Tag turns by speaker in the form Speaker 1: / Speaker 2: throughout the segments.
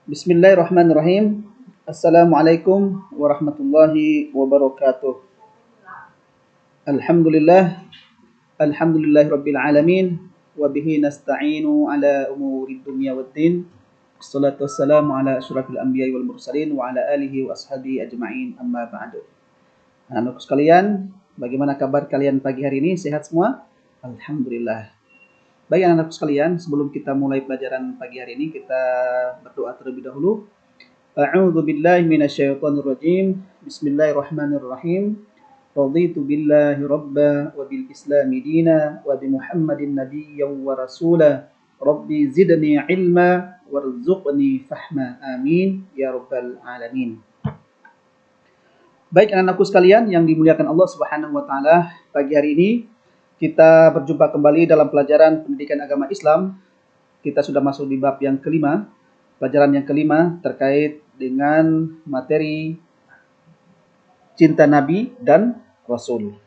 Speaker 1: Bismillahirrahmanirrahim. Assalamualaikum warahmatullahi wabarakatuh. Alhamdulillah, alhamdulillahi rabbil alamin, wa bihi nasta'inu ala umuri dunya waddin. Wassalatu wassalamu ala asyrafil anbiya'i wal mursalin wa ala alihi wa ashabihi ajma'in, amma ba'du. Anak-anakku sekalian, bagaimana kabar kalian pagi hari ini? Sehat semua? Alhamdulillah. Baik anak-anakku sekalian, sebelum kita mulai pelajaran pagi hari ini, kita berdoa terlebih dahulu. A'udzu billahi minasyaitonir rajim. Bismillahirrahmanirrahim. Raditu billahi rabba wa bil islami dina wa bi Muhammadin nabiyyan wa rasula. Rabbi zidni ilma warzuqni fahma. Amin ya rabbal alamin. Baik anak-anakku sekalian yang dimuliakan Allah Subhanahu wa taala, pagi hari ini kita berjumpa kembali dalam pelajaran pendidikan agama Islam. Kita sudah masuk di bab yang kelima. Pelajaran yang kelima terkait dengan materi cinta Nabi dan Rasul.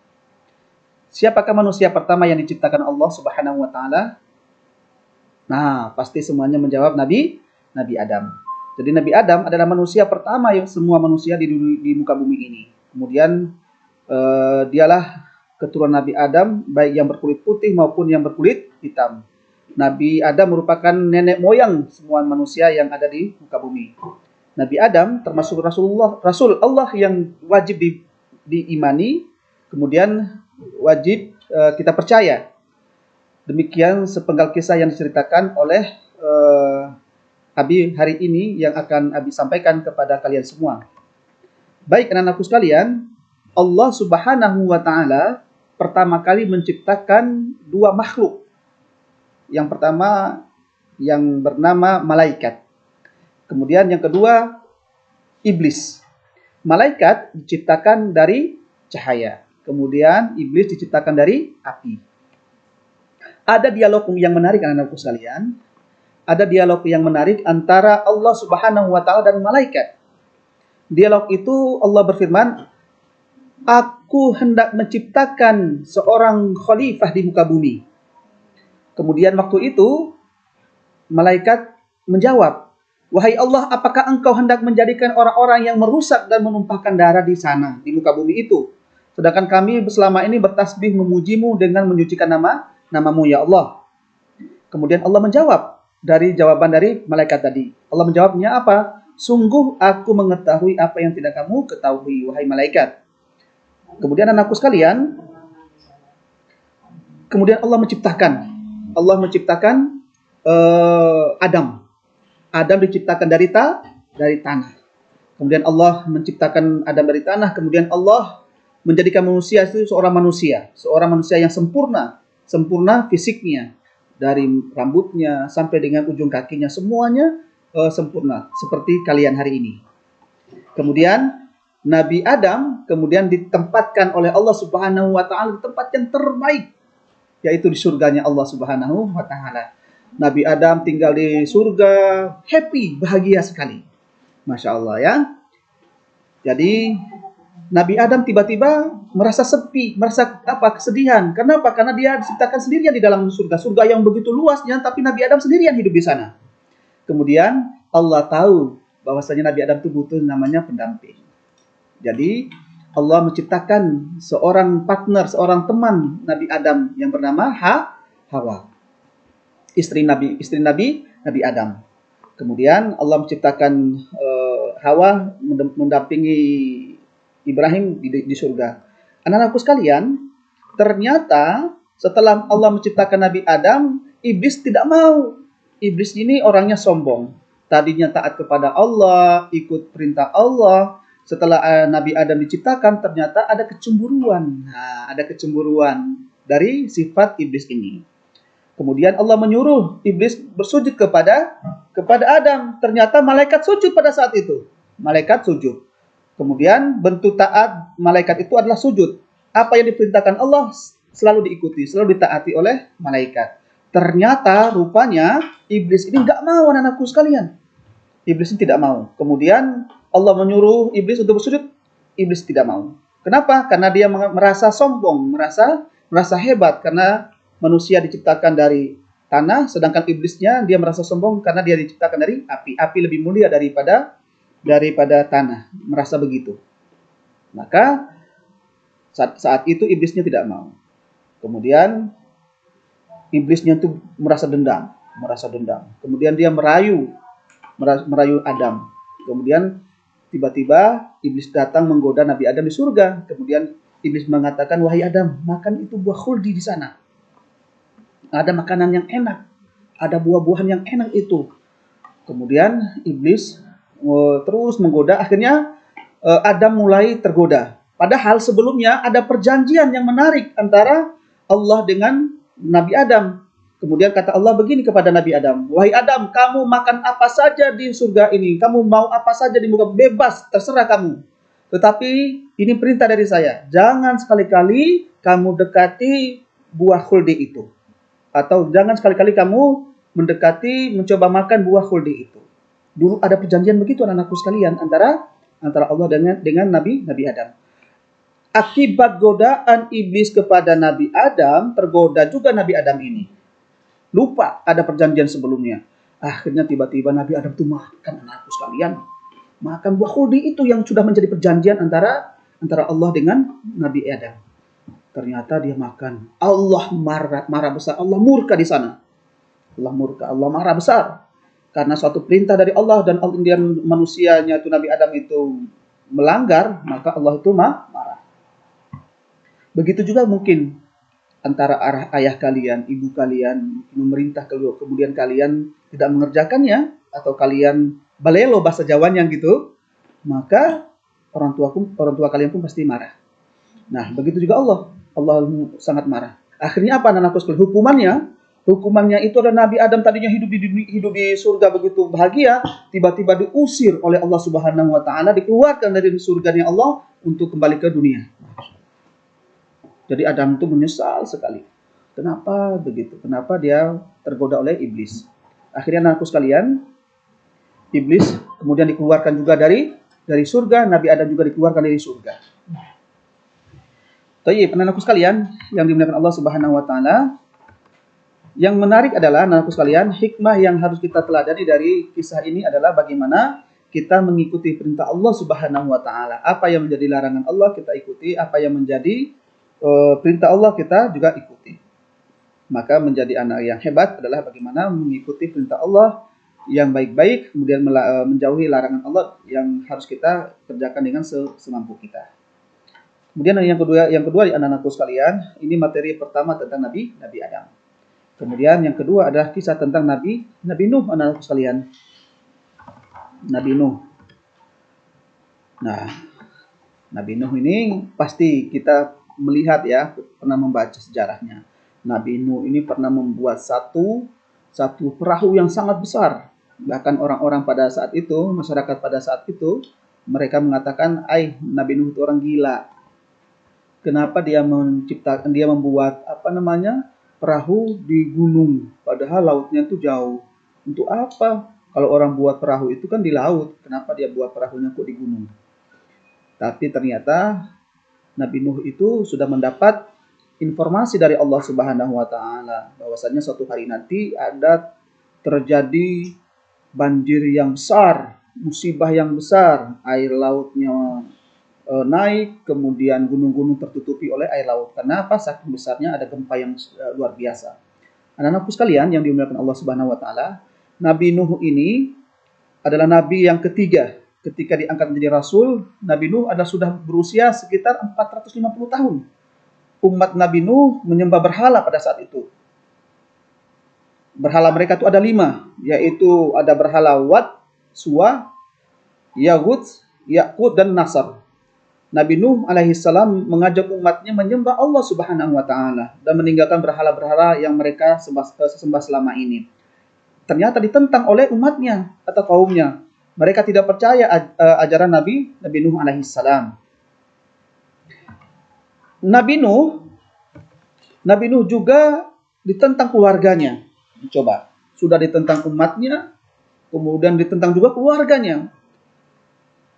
Speaker 1: Siapakah manusia pertama yang diciptakan Allah Subhanahu wa taala? Nah, pasti semuanya menjawab Nabi Adam. Jadi Nabi Adam adalah manusia pertama yang semua manusia di muka bumi ini. Kemudian dialah keturunan Nabi Adam, baik yang berkulit putih maupun yang berkulit hitam. Nabi Adam merupakan nenek moyang semua manusia yang ada di muka bumi. Nabi Adam termasuk Rasul Allah yang wajib diimani, kemudian wajib kita percaya. Demikian sepenggal kisah yang diceritakan oleh Abi hari ini yang akan Abi sampaikan kepada kalian semua. Baik anak-anakku sekalian, Allah Subhanahu wa taala pertama kali menciptakan dua makhluk. Yang pertama yang bernama malaikat. Kemudian yang kedua iblis. Malaikat diciptakan dari cahaya. Kemudian iblis diciptakan dari api. Ada dialog yang menarik anak-anakku sekalian. Ada dialog yang menarik antara Allah Subhanahu wa taala dan malaikat. Dialog itu Allah berfirman, "Aku hendak menciptakan seorang khalifah di muka bumi." Kemudian waktu itu malaikat menjawab, "Wahai Allah, apakah engkau hendak menjadikan orang-orang yang merusak dan menumpahkan darah di sana, di muka bumi itu? Sedangkan kami selama ini bertasbih memujimu dengan menyucikan namamu ya Allah." Kemudian Allah menjawab dari jawaban dari malaikat tadi. Allah menjawabnya apa? "Sungguh aku mengetahui apa yang tidak kamu ketahui, wahai malaikat." Kemudian anakku sekalian, kemudian Allah menciptakan Adam. Adam diciptakan dari tanah. Kemudian Allah menciptakan Adam dari tanah. Kemudian Allah menjadikan manusia itu seorang manusia yang sempurna fisiknya, dari rambutnya sampai dengan ujung kakinya semuanya sempurna seperti kalian hari ini. Kemudian Nabi Adam kemudian ditempatkan oleh Allah Subhanahu wa taala di tempat yang terbaik, yaitu di surganya Allah Subhanahu wa taala. Nabi Adam tinggal di surga, happy, bahagia sekali. Masya Allah ya. Jadi Nabi Adam tiba-tiba merasa sepi, merasa kesedihan. Kenapa? Karena dia diciptakan sendirian di dalam surga yang begitu luasnya, tapi Nabi Adam sendirian hidup di sana. Kemudian Allah tahu bahwasanya Nabi Adam itu butuh namanya pendamping. Jadi Allah menciptakan seorang partner, seorang teman Nabi Adam yang bernama Hawa, istri Nabi Adam. Kemudian Allah menciptakan Hawa mendampingi Ibrahim di surga. Anak-anakku sekalian, ternyata setelah Allah menciptakan Nabi Adam, iblis tidak mau. Iblis ini orangnya sombong. Tadinya taat kepada Allah, ikut perintah Allah. Setelah Nabi Adam diciptakan, ternyata ada kecemburuan. Nah, ada kecemburuan dari sifat iblis ini. Kemudian Allah menyuruh iblis bersujud kepada Adam. Ternyata malaikat sujud pada saat itu. Malaikat sujud. Kemudian bentuk taat malaikat itu adalah sujud. Apa yang diperintahkan Allah selalu diikuti, selalu ditaati oleh malaikat. Ternyata rupanya iblis ini nggak mau anak-anakku sekalian. Iblis ini tidak mau. Kemudian Allah menyuruh iblis untuk bersujud. Iblis tidak mau. Kenapa? Karena dia merasa sombong, merasa hebat. Karena manusia diciptakan dari tanah, sedangkan iblisnya dia merasa sombong karena dia diciptakan dari api. Api lebih mulia daripada tanah, merasa begitu. Maka saat itu iblisnya tidak mau. Kemudian iblisnya itu merasa dendam. Kemudian dia merayu Adam. Kemudian tiba-tiba iblis datang menggoda Nabi Adam di surga. Kemudian iblis mengatakan, wahai Adam, makan itu buah khuldi di sana. Ada makanan yang enak, ada buah-buahan yang enak itu. Kemudian iblis terus menggoda. Akhirnya Adam mulai tergoda. Padahal sebelumnya ada perjanjian yang menarik antara Allah dengan Nabi Adam. Kemudian kata Allah begini kepada Nabi Adam, wahai Adam, kamu makan apa saja di surga ini, kamu mau apa saja di muka, bebas, terserah kamu. Tetapi ini perintah dari saya, jangan sekali-kali kamu dekati buah khuldi itu. Atau jangan sekali-kali kamu mencoba makan buah khuldi itu. Dulu ada perjanjian begitu anak-anakku sekalian antara Allah dengan Nabi Adam. Akibat godaan iblis kepada Nabi Adam, tergoda juga Nabi Adam ini. Lupa ada perjanjian sebelumnya. Akhirnya tiba-tiba Nabi Adam itu makan, anakku sekalian. Makan buah khuldi itu yang sudah menjadi perjanjian antara Allah dengan Nabi Adam. Ternyata dia makan. Allah marah besar. Allah murka di sana. Allah murka. Allah marah besar. Karena suatu perintah dari Allah dan manusianya itu Nabi Adam itu melanggar, maka Allah itu marah. Begitu juga mungkin antara ayah kalian, ibu kalian memerintah kemudian kalian tidak mengerjakannya atau kalian balelo bahasa Jawanya gitu, maka orang tua kalian pun pasti marah. Nah, begitu juga Allah sangat marah. Akhirnya apa anak-anakku sekalian? Hukumannya itu adalah Nabi Adam tadinya hidup di surga begitu bahagia, tiba-tiba diusir oleh Allah Subhanahu wa taala, dikeluarkan dari surganya Allah untuk kembali ke dunia. Jadi Adam itu menyesal sekali. Kenapa begitu? Kenapa dia tergoda oleh iblis? Akhirnya anakku sekalian, iblis kemudian dikeluarkan juga dari surga, Nabi Adam juga dikeluarkan dari surga. Baik, anakku sekalian yang dimuliakan Allah Subhanahu wa taala, yang menarik adalah anakku sekalian, hikmah yang harus kita teladani dari kisah ini adalah bagaimana kita mengikuti perintah Allah Subhanahu wa taala. Apa yang menjadi larangan Allah kita ikuti, apa yang menjadi perintah Allah kita juga ikuti. Maka menjadi anak yang hebat adalah bagaimana mengikuti perintah Allah yang baik-baik, kemudian menjauhi larangan Allah yang harus kita kerjakan dengan semampu kita. Kemudian yang kedua anak-anakku sekalian, ini materi pertama tentang Nabi Adam. Kemudian yang kedua adalah kisah tentang Nabi Nuh, anak-anakku sekalian. Nabi Nuh. Nah, Nabi Nuh ini pasti kita melihat ya, pernah membaca sejarahnya. Nabi Nuh ini pernah membuat satu perahu yang sangat besar. Bahkan orang-orang pada saat itu, masyarakat pada saat itu, mereka mengatakan, Nabi Nuh itu orang gila. Kenapa dia membuat perahu di gunung, padahal lautnya itu jauh. Untuk apa? Kalau orang buat perahu itu kan di laut, kenapa dia buat perahunya kok di gunung? Tapi ternyata Nabi Nuh itu sudah mendapat informasi dari Allah Subhanahu wa taala bahwasanya suatu hari nanti ada terjadi banjir yang besar, musibah yang besar, air lautnya naik, kemudian gunung-gunung tertutupi oleh air laut. Kenapa? Saking besarnya ada gempa yang luar biasa. Anak-anakku sekalian yang dimuliakan Allah Subhanahu wa taala, Nabi Nuh ini adalah nabi yang ketiga. Ketika diangkat menjadi rasul, Nabi Nuh sudah berusia sekitar 450 tahun. Umat Nabi Nuh menyembah berhala pada saat itu. Berhala mereka itu ada 5, yaitu ada berhala Wat, Suwa, Yaghut, Ya'qut, dan Nasr. Nabi Nuh alaihissalam mengajak umatnya menyembah Allah Subhanahu wa taala dan meninggalkan berhala-berhala yang mereka sembah selama ini. Ternyata ditentang oleh umatnya atau kaumnya. Mereka tidak percaya ajaran Nabi Nuh alaihissalam. Nabi Nuh juga ditentang keluarganya. Coba, sudah ditentang umatnya, kemudian ditentang juga keluarganya.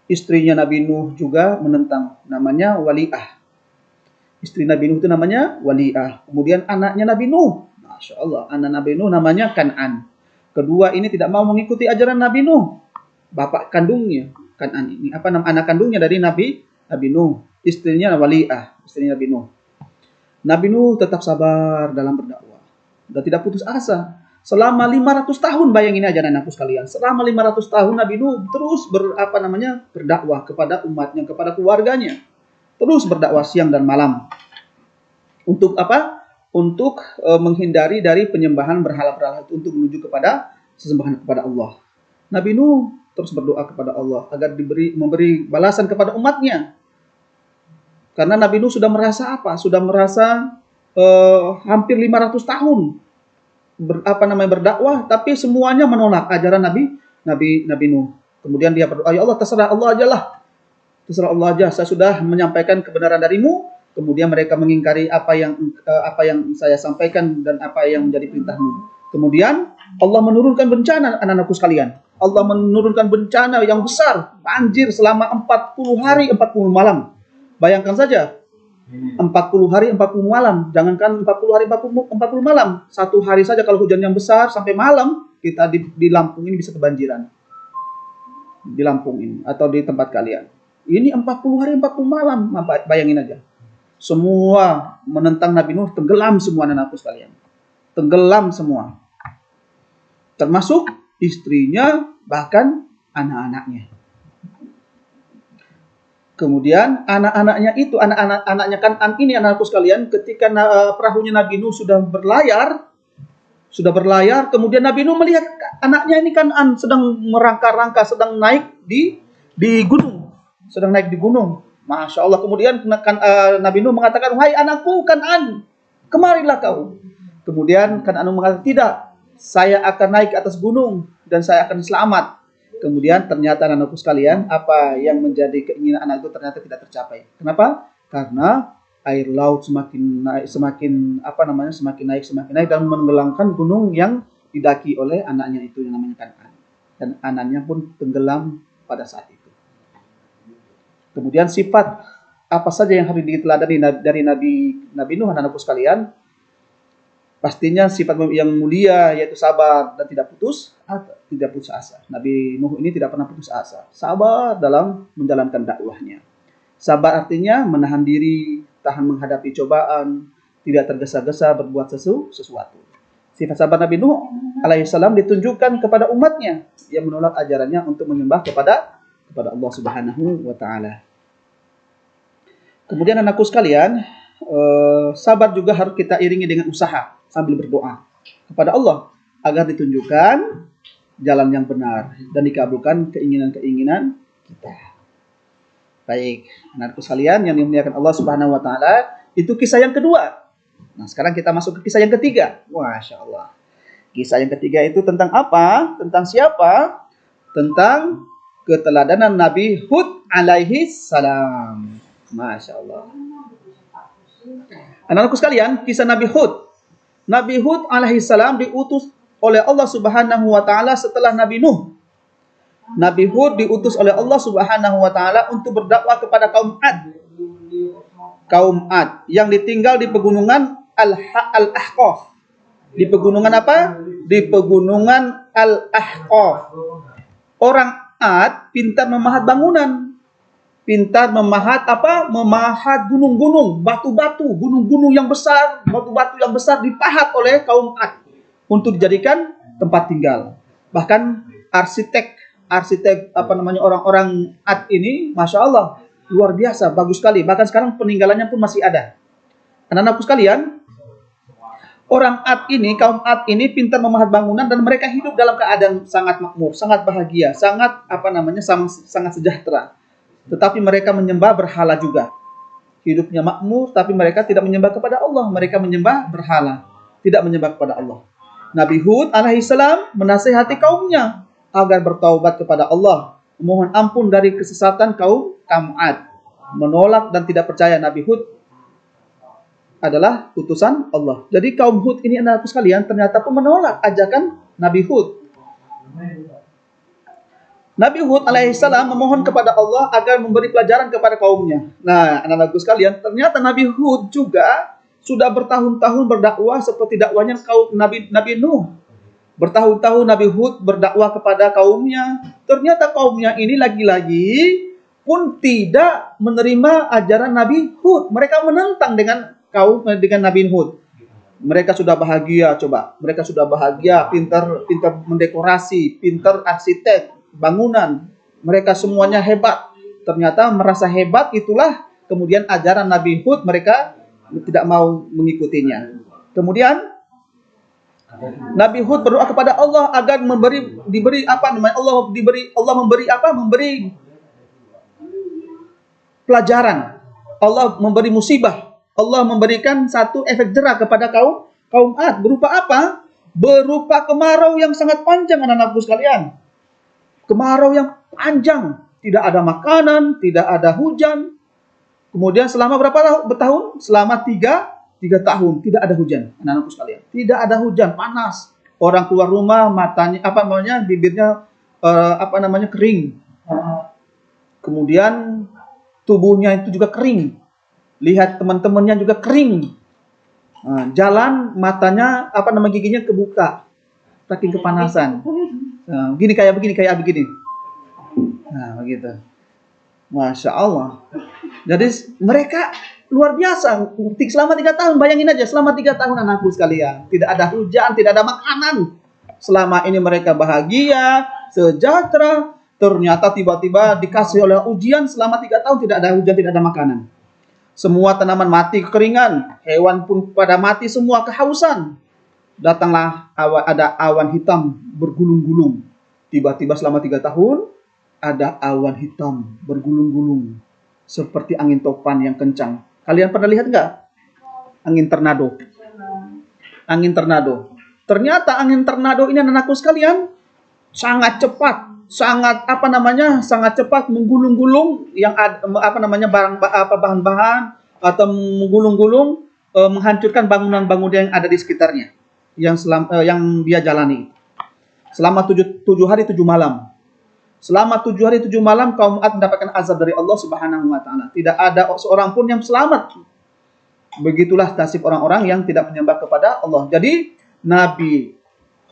Speaker 1: Istrinya Nabi Nuh juga menentang, namanya Wali'ah. Istri Nabi Nuh itu namanya Wali'ah. Kemudian anaknya Nabi Nuh. Nah, Masya Allah, anak Nabi Nuh namanya Kan'an. Kedua ini tidak mau mengikuti ajaran Nabi Nuh. Bapak kandungnya Kan'an ini, anak kandungnya dari Nabi Nuh, istrinya Wali'ah, istri Nabi Nuh. Nabi Nuh tetap sabar dalam berdakwah dan tidak putus asa. Selama 500 tahun, bayangin aja anakku sekalian. Selama 500 tahun Nabi Nuh terus berdakwah kepada umatnya, kepada keluarganya. Terus berdakwah siang dan malam. Untuk apa? Untuk menghindari dari penyembahan berhala-berhala itu, untuk menuju kepada sesembahan kepada Allah. Nabi Nuh terus berdoa kepada Allah agar memberi balasan kepada umatnya. Karena Nabi Nuh sudah merasa apa? Sudah merasa hampir 500 tahun berdakwah, tapi semuanya menolak ajaran Nabi Nuh. Kemudian dia berdoa, ya Allah, terserah Allah ajalah. Terserah Allah aja, saya sudah menyampaikan kebenaran darimu. Kemudian mereka mengingkari apa yang saya sampaikan dan apa yang menjadi perintahmu. Kemudian Allah menurunkan bencana, anak-anakku sekalian. Allah menurunkan bencana yang besar, banjir selama 40 hari 40 malam. Bayangkan saja, 40 hari 40 malam. Jangankan 40 hari 40 malam. Satu hari saja kalau hujan yang besar sampai malam, kita di Lampung ini bisa kebanjiran. Di Lampung ini atau di tempat kalian. Ini 40 hari 40 malam. Bayangin aja. Semua menentang Nabi Nuh tenggelam semua, anak-anakku sekalian. Tenggelam semua. Termasuk istrinya, bahkan anak-anaknya. Kemudian anak-anaknya itu, anak-anaknya Kan'an ini, anak-anakku sekalian, ketika perahunya Nabi Nuh sudah berlayar, kemudian Nabi Nuh melihat anaknya ini Kan'an sedang merangka-rangka, sedang naik di gunung, Masya Allah. Kemudian Nabi Nuh mengatakan, wahai anakku Kan'an, kemarilah kau. Kemudian Kan'an mengatakan, tidak, saya akan naik ke atas gunung dan saya akan selamat. Kemudian ternyata anakku sekalian, apa yang menjadi keinginan anak itu ternyata tidak tercapai. Kenapa? Karena air laut semakin naik dan menenggelamkan gunung yang didaki oleh anaknya itu yang namanya Kan'an. Dan anaknya pun tenggelam pada saat itu. Kemudian sifat apa saja yang harus diteladani dari Nabi Nuh, anakku sekalian? Pastinya sifat yang mulia, yaitu sabar dan tidak putus asa. Nabi Nuh ini tidak pernah putus asa. Sabar dalam menjalankan dakwahnya. Sabar artinya menahan diri, tahan menghadapi cobaan, tidak tergesa-gesa berbuat sesuatu. Sifat sabar Nabi Nuh alaihissalam ditunjukkan kepada umatnya yang menolak ajarannya untuk menyembah kepada Allah Subhanahu wa taala. Kemudian anakku sekalian, sabar juga harus kita iringi dengan usaha sambil berdoa kepada Allah agar ditunjukkan jalan yang benar dan dikabulkan keinginan-keinginan kita. Baik, anakku sekalian yang dimuliakan Allah Subhanahu wa taala, itu kisah yang kedua. Nah, sekarang kita masuk ke kisah yang ketiga. Masya Allah. Kisah yang ketiga itu tentang apa? Tentang siapa? Tentang keteladanan Nabi Hud alaihi salam. Masya Allah. Anak-anakku sekalian, kisah Nabi Hud. Nabi Hud alaihissalam diutus oleh Allah Subhanahu wa taala setelah Nabi Nuh. Nabi Hud diutus oleh Allah Subhanahu wa taala untuk berdakwah kepada kaum Ad. Kaum Ad yang ditinggal di pegunungan Al-Ahqaf. Di pegunungan apa? Di pegunungan Al-Ahqaf. Orang Ad pintar memahat bangunan. Pintar memahat apa? Memahat gunung-gunung, batu-batu, gunung-gunung yang besar, batu-batu yang besar dipahat oleh kaum Ad untuk dijadikan tempat tinggal. Bahkan arsitek orang-orang Ad ini, masya Allah, luar biasa, bagus sekali. Bahkan sekarang peninggalannya pun masih ada. Anak-anakku sekalian, orang Ad ini, kaum Ad ini pintar memahat bangunan dan mereka hidup dalam keadaan sangat makmur, sangat bahagia, sangat sangat sejahtera. Tetapi mereka menyembah berhala juga. Hidupnya makmur, tapi mereka tidak menyembah kepada Allah. Mereka menyembah berhala, tidak menyembah kepada Allah. Nabi Hud alaihissalam menasihati kaumnya agar bertaubat kepada Allah, memohon ampun dari kesesatan kaum Ad, menolak dan tidak percaya Nabi Hud adalah utusan Allah. Jadi kaum Hud ini, anak-anakku sekalian, ternyata pun menolak ajakan Nabi Hud. Nabi Hud alaihissalam memohon kepada Allah agar memberi pelajaran kepada kaumnya. Nah, anak-anakku sekalian, ternyata Nabi Hud juga sudah bertahun-tahun berdakwah seperti dakwahnya kaum Nabi Nuh. Bertahun-tahun Nabi Hud berdakwah kepada kaumnya. Ternyata kaumnya ini lagi-lagi pun tidak menerima ajaran Nabi Hud. Mereka menentang dengan Nabi Hud. Mereka sudah bahagia, coba. Mereka sudah bahagia, pintar mendekorasi, pintar arsitek, bangunan. Mereka semuanya hebat. Ternyata merasa hebat itulah kemudian ajaran Nabi Hud mereka tidak mau mengikutinya. Kemudian Nabi Hud berdoa kepada Allah agar diberi pelajaran. Allah memberi musibah. Allah memberikan satu efek jera kepada kaum Ad. Berupa apa? Berupa kemarau yang sangat panjang, anak-anakku sekalian. Kemarau yang panjang. Tidak ada makanan, tidak ada hujan. Kemudian selama berapa tahun? Selama 3 tahun tidak ada hujan, anak-anakku sekalian. Tidak ada hujan, panas. Orang keluar rumah, matanya bibirnya kering. Kemudian tubuhnya itu juga kering. Lihat teman-temannya juga kering. Jalan matanya giginya kebuka. Saking kepanasan. Begini. Nah, begitu. Masya Allah. Jadi mereka luar biasa. Selama 3 tahun, bayangin aja, selama 3 tahun anakku sekalian. Tidak ada hujan, tidak ada makanan. Selama ini mereka bahagia, sejahtera. Ternyata tiba-tiba dikasih oleh ujian selama 3 tahun tidak ada hujan, tidak ada makanan. Semua tanaman mati kekeringan. Hewan pun pada mati semua kehausan. Datanglah ada awan hitam bergulung-gulung. Tiba-tiba selama 3 tahun, ada awan hitam bergulung-gulung seperti angin topan yang kencang. Kalian pernah lihat nggak? Angin tornado. Angin tornado. Ternyata angin tornado ini anak-anakku sekalian sangat cepat, sangat cepat menggulung-gulung yang bahan-bahan atau menggulung-gulung menghancurkan bangunan-bangunan yang ada di sekitarnya yang dia jalani. Selama 7 hari 7 malam. Selama 7 hari 7 malam kaum Ad mendapatkan azab dari Allah Subhanahu wa taala. Tidak ada seorang pun yang selamat. Begitulah nasib orang-orang yang tidak menyembah kepada Allah. Jadi Nabi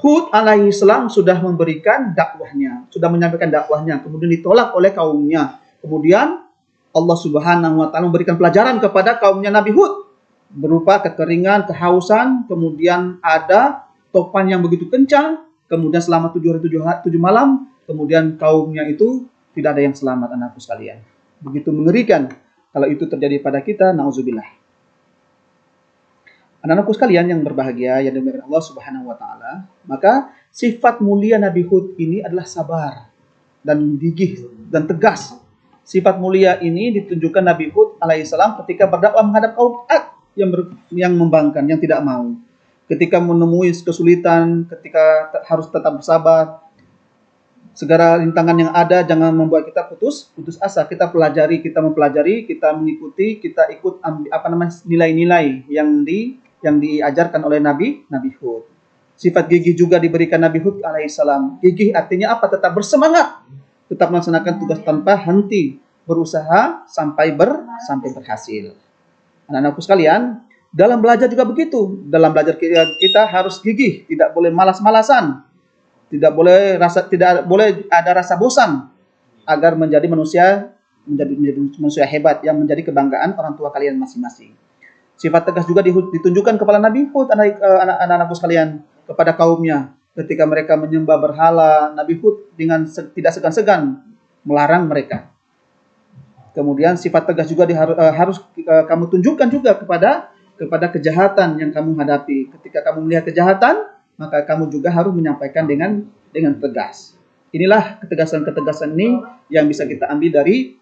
Speaker 1: Hud alaihi salam sudah memberikan dakwahnya, sudah menyampaikan dakwahnya, kemudian ditolak oleh kaumnya. Kemudian Allah Subhanahu wa taala memberikan pelajaran kepada kaumnya Nabi Hud berupa kekeringan, kehausan, kemudian ada topan yang begitu kencang, kemudian selama 7 hari 7 malam. Kemudian kaumnya itu tidak ada yang selamat, anakku sekalian. Begitu mengerikan kalau itu terjadi pada kita, nauzubillah. Anak-anakku sekalian yang berbahagia, yang dimuliakan Allah Subhanahu wa taala, maka sifat mulia Nabi Hud ini adalah sabar dan gigih dan tegas. Sifat mulia ini ditunjukkan Nabi Hud alaihissalam ketika berdakwah menghadap kaum Ad yang membangkang, yang tidak mau. Ketika menemui kesulitan, ketika harus tetap bersabar. Segala rintangan yang ada jangan membuat kita putus asa. Kita mempelajari, kita mengikuti, kita ikut nilai-nilai yang diajarkan oleh Nabi Hud. Sifat gigih juga diberikan Nabi Hud alaihissalam. Gigih artinya apa? Tetap bersemangat, tetap melaksanakan tugas tanpa henti, berusaha sampai berhasil. Anak-anakku sekalian, dalam belajar juga begitu. Dalam belajar kita harus gigih, tidak boleh malas-malasan. Tidak boleh ada rasa bosan agar menjadi manusia hebat yang menjadi kebanggaan orang tua kalian masing-masing. Sifat tegas juga ditunjukkan kepada Nabi Hud, anak-anakku sekalian, kepada kaumnya ketika mereka menyembah berhala. Nabi Hud dengan tidak segan-segan melarang mereka. Kemudian sifat tegas juga harus kamu tunjukkan juga kepada kejahatan yang kamu hadapi. Ketika kamu melihat kejahatan, maka kamu juga harus menyampaikan dengan tegas. Inilah ketegasan-ketegasan ini yang bisa kita ambil dari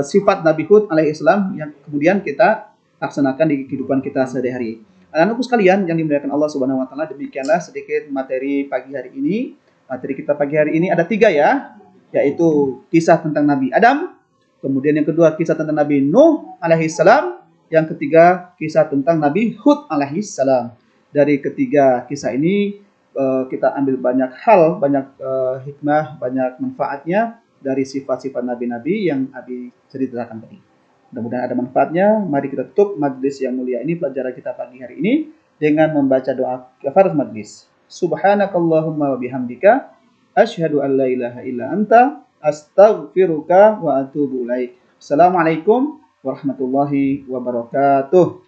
Speaker 1: sifat Nabi Hud alaihissalam yang kemudian kita laksanakan di kehidupan kita sehari-hari. Anak-anakku sekalian yang dimuliakan Allah Subhanahu wa taala, demikianlah sedikit materi pagi hari ini. Materi kita pagi hari ini ada 3 ya, yaitu kisah tentang Nabi Adam, kemudian yang kedua kisah tentang Nabi Nuh alaihissalam, yang ketiga kisah tentang Nabi Hud alaihissalam. Dari ketiga kisah ini kita ambil banyak hal, banyak hikmah, banyak manfaatnya dari sifat-sifat nabi-nabi yang Abi ceritakan tadi. Mudah-mudahan ada manfaatnya. Mari kita tutup majlis yang mulia ini, pelajaran kita pagi hari ini, dengan membaca doa kafaratul majlis. Subhanakallahumma wa bihamdika asyhadu an la ilaha illa anta astaghfiruka wa atubu ilaik. Assalamualaikum warahmatullahi wabarakatuh.